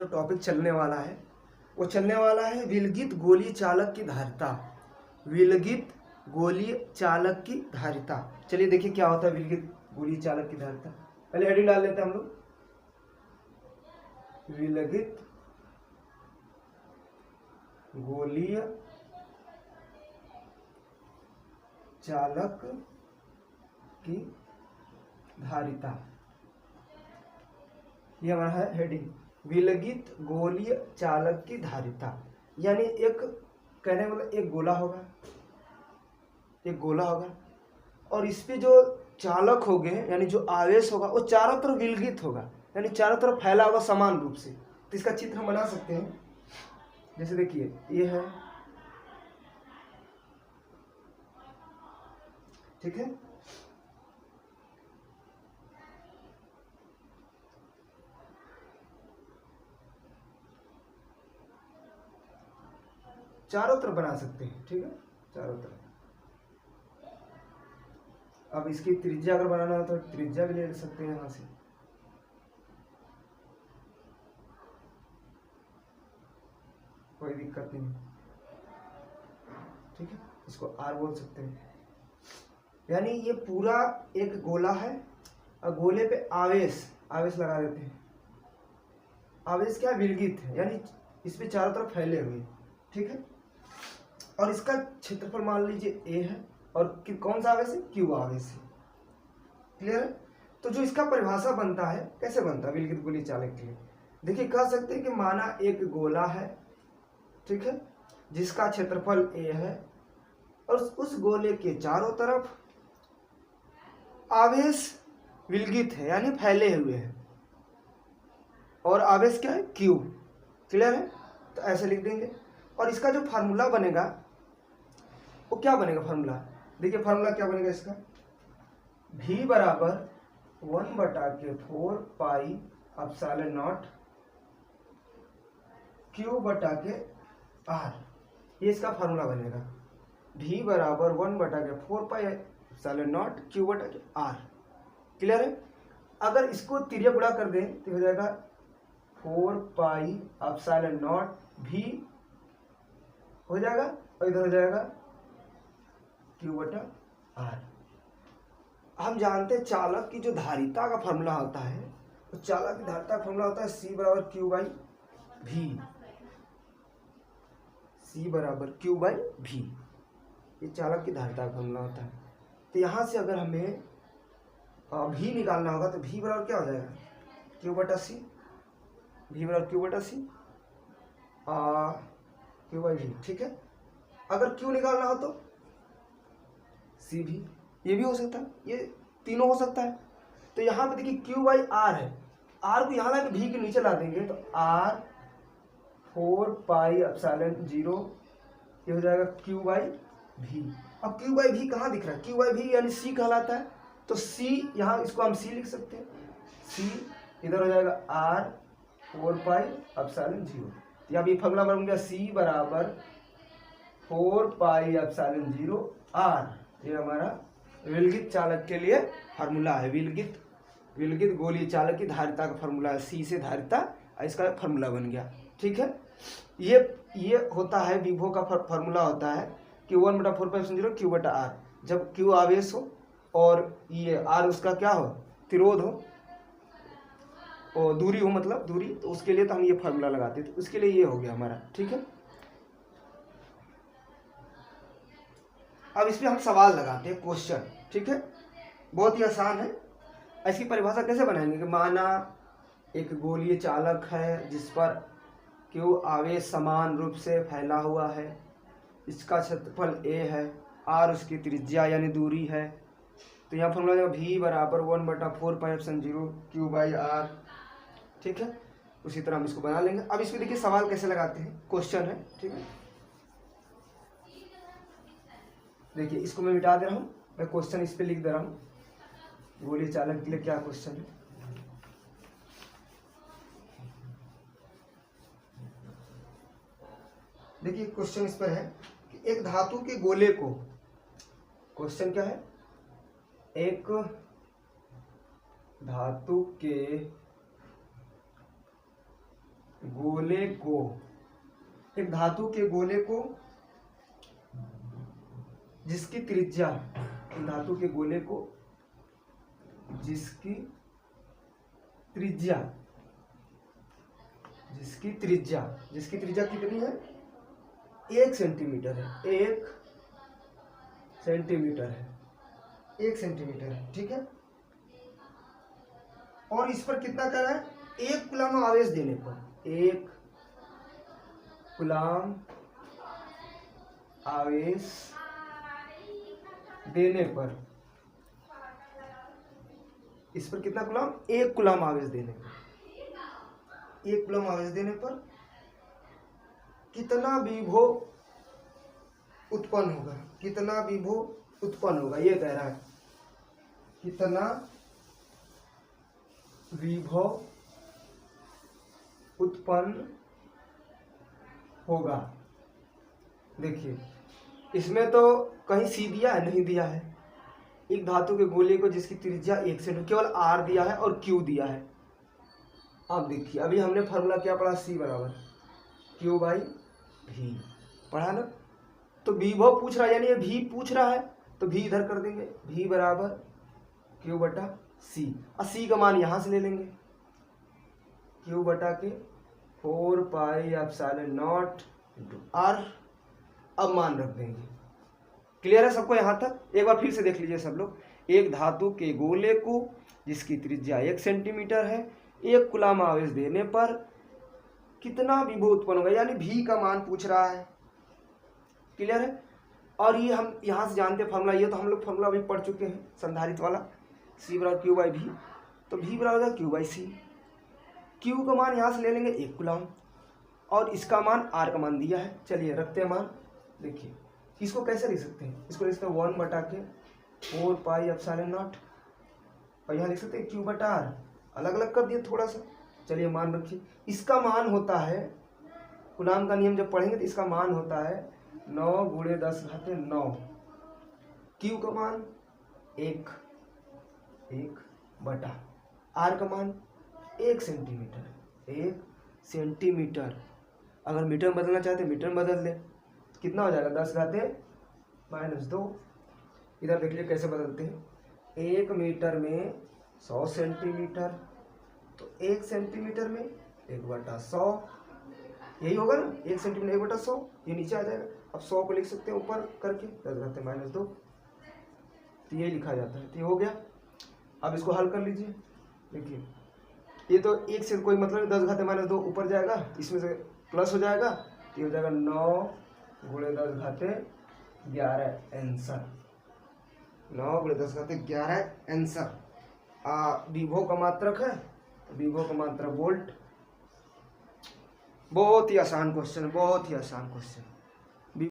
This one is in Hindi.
जो टॉपिक चलने वाला है वो चलने वाला है विलगित गोली चालक की धारिता। विलगित गोली चालक की धारिता। चलिए देखिए क्या होता है विलगित गोली चालक की धारिता। पहले हेडिंग डाल लेते हैं हम लोग। विलगित गोलीय चालक की धारिता, ये हमारा है हेडिंग। विलगित गोलीय चालक की धारिता यानी एक कहने मतलब एक गोला होगा, एक गोला होगा और इस पे जो चालक हो गए यानी जो आवेश होगा वो चारों तरफ विलगित होगा यानी चारों तरफ फैला होगा समान रूप से। तो इसका चित्र हम बना सकते हैं। जैसे देखिए ये है, ठीक है। चारों तरफ बना सकते हैं, ठीक है, चारों तरफ। अब इसकी त्रिज्या अगर बनाना हो तो त्रिज्या भी ले सकते हैं यहां से, कोई दिक्कत नहीं, ठीक है। इसको आर बोल सकते हैं। यानी ये पूरा एक गोला है और गोले पे आवेश लगा देते हैं। आवेश क्या विलगित है यानी इस पे चारों तरफ फैले हुए, ठीक है। और इसका क्षेत्रफल मान लीजिए ए है और कौन सा आवेश है, क्यू आवेश है। क्लियर है। तो जो इसका परिभाषा बनता है, कैसे बनता है विलगित गोली चालक के लिए, देखिए कह सकते हैं कि माना एक गोला है, ठीक है, जिसका क्षेत्रफल ए है और उस गोले के चारों तरफ आवेश विलगित है यानी फैले हुए हैं और आवेश क्या है, क्यू। क्लियर है। तो ऐसे लिख देंगे और इसका जो फार्मूला बनेगा वो क्या बनेगा, फार्मूला देखिए, फार्मूला क्या बनेगा इसका, v बराबर 1/4 पाई एप्सिलॉन नॉट Q बटा के R, ये इसका फार्मूला बनेगा। v बराबर 1/4 पाई एप्सिलॉन नॉट Q बटा के R। क्लियर है। अगर इसको तिर्यक गुणा कर दें तो हो जाएगा 4 पाई एप्सिलॉन नॉट v हो जाएगा और इधर हो जाएगा Q बटा R। हम जानते हैं चालक की जो धारिता का फॉर्मूला होता है, तो चालक की धारिता का फॉर्मूला होता है C बराबर Q बाई V। C बराबर Q बाई V, ये चालक की धारिता का फॉर्मूला होता है। तो यहाँ से अगर हमें V निकालना होगा तो V बराबर क्या हो जाएगा, Q बटा C। V बराबर Q बटा C Q बाई V, ठीक है। अगर Q निकालना हो तो C भी, ये भी हो सकता है, ये तीनों हो सकता है। तो यहाँ पे देखिए Q बाई R है, R को यहाँ लाके V के नीचे ला देंगे तो R 4 पाई एप्सिलॉन 0, ये हो जाएगा Q बाई V। अब Q बाई V कहाँ दिख रहा है, Q बाई V यानी C कहलाता है, तो C यहाँ इसको हम C लिख सकते हैं। C इधर हो जाएगा R 4 पाई एप्सिलॉन 0। यहाँ भी फॉर्मूला बन गया C बराबर 4 पाई एप्सिलॉन 0 R। ये हमारा विलगित चालक के लिए फार्मूला है। विलगित गोली चालक की धारिता का फार्मूला है, सी से धारिता, इसका फार्मूला बन गया, ठीक है। ये होता है विभव का फार्मूला होता है कि 1/4 पाई एप्सिलॉन 0 Q बटा R। जब Q आवेश हो और ये R उसका क्या हो, तिरोध हो और दूरी हो, मतलब दूरी, तो उसके लिए तो हम ये फार्मूला लगाते हैं। तो उसके लिए ये हो गया हमारा, ठीक है। अब इस पर हम सवाल लगाते हैं, क्वेश्चन, ठीक है, बहुत ही आसान है। इसकी परिभाषा कैसे बनाएंगे कि माना एक गोलीय चालक है जिस पर Q आवेश समान रूप से फैला हुआ है, इसका क्षेत्रफल A है, R उसकी त्रिज्या यानी दूरी है। तो यहाँ फॉर्मूला V बराबर 1/4 pi epsilon 0 Q by R, ठीक है। उसी तरह हम इसको बना लेंगे। अब इसमें देखिए सवाल कैसे लगाते हैं, क्वेश्चन है, ठीक है। देखिए इसको मैं मिटा दे रहा हूँ, मैं क्वेश्चन इस पे लिख दे रहा हूँ, गोलीय चालक के लिए क्या क्वेश्चन है। देखिए क्वेश्चन इस पर है कि एक धातु के गोले को, क्वेश्चन क्या है, एक धातु के गोले को, एक धातु के गोले को जिसकी त्रिज्या, एक धातु के गोले को जिसकी त्रिज्या कितनी है, 1 सेंटीमीटर है, 1 सेंटीमीटर है, 1 सेंटीमीटर है, ठीक है। और इस पर कितना कर रहा है, 1 कूलम आवेश देने पर, 1 कूलम आवेश देने पर, इस पर कितना कूलम, 1 कूलम आवेश देने पर, 1 कूलम आवेश देने पर कितना विभव उत्पन्न होगा, कितना विभव उत्पन्न होगा, ये कह रहा है, कितना विभव उत्पन्न होगा। देखिए इसमें तो कहीं सी दिया है, नहीं दिया है। एक धातु के गोले को जिसकी त्रिज्या 1 सेंटीमीटर, केवल आर दिया है और क्यू दिया है। अब देखिए अभी हमने फार्मूला क्या पढ़ा, सी बराबर क्यू बाई भी पढ़ा ना। तो विभव पूछ रहा है, यानी ये भी पूछ रहा है, तो भी इधर कर देंगे, भी बराबर क्यू बटा सी, और सी का मान यहाँ से ले लेंगे, क्यू बटा के 4 pi epsilon naught into R. अब मान रख देंगे। क्लियर है सबको यहाँ तक? एक बार फिर से देख लीजिए सब लोग। एक धातु के गोले को जिसकी त्रिज्या 1 सेंटीमीटर है, 1 कूलम आवेश देने पर कितना विभव उत्पन्न होगा, यानी भी का मान पूछ रहा है। क्लियर है? और ये हम यहाँ से जानते हैं फार्मूला, ये तो हम लोग फार्मूला अभी पढ़ चुके हैं संधारित्र वाला, सी बराबर क्यू बाई भी। तो भी बराबर क्यू बाई सी, क्यू का मान यहाँ से ले लेंगे 1 कूलम, और इसका मान आर का मान दिया है। चलिए रखते हैं मान। देखिए इसको कैसे लिख सकते हैं, इसको लिख सकते हैं 1 बटा के 4 पाई एप्सिलॉन नॉट, और यहाँ लिख सकते हैं क्यू बटा आर, अलग अलग कर दिए थोड़ा सा। चलिए मान रखिए, इसका मान होता है, कूलम का नियम जब पढ़ेंगे तो इसका मान होता है 9 गुणे 10 घाते 9, क्यू का मान 1 बटा आर का मान 1 सेंटीमीटर, 1 सेंटीमीटर। अगर मीटर में बदलना चाहते हैं मीटर में बदल दें, कितना हो जाएगा 10 घाते -2। इधर देख लीजिए कैसे बदलते हैं, 1 मीटर में 100 सेंटीमीटर, तो 1 सेंटीमीटर में 1/100, यही होगा ना, 1 सेंटीमीटर 1/100, ये नीचे आ जाएगा। अब 100 को लिख सकते हैं ऊपर करके 10 घाते -2, तो ये लिखा जाता है। तो ये हो गया। अब इसको हल कर लीजिए। देखिए ये तो 1 से कोई मतलब 10 घाते -2 ऊपर जाएगा, इसमें से प्लस हो जाएगा, तो ये हो जाएगा 9 गुणे 10 घाते 11 आंसर, 9 गुणे 10 घाते 11 आंसर। विभव का मात्रक है, विभव का मात्रक वोल्ट। बहुत ही आसान क्वेश्चन, बहुत ही आसान क्वेश्चन।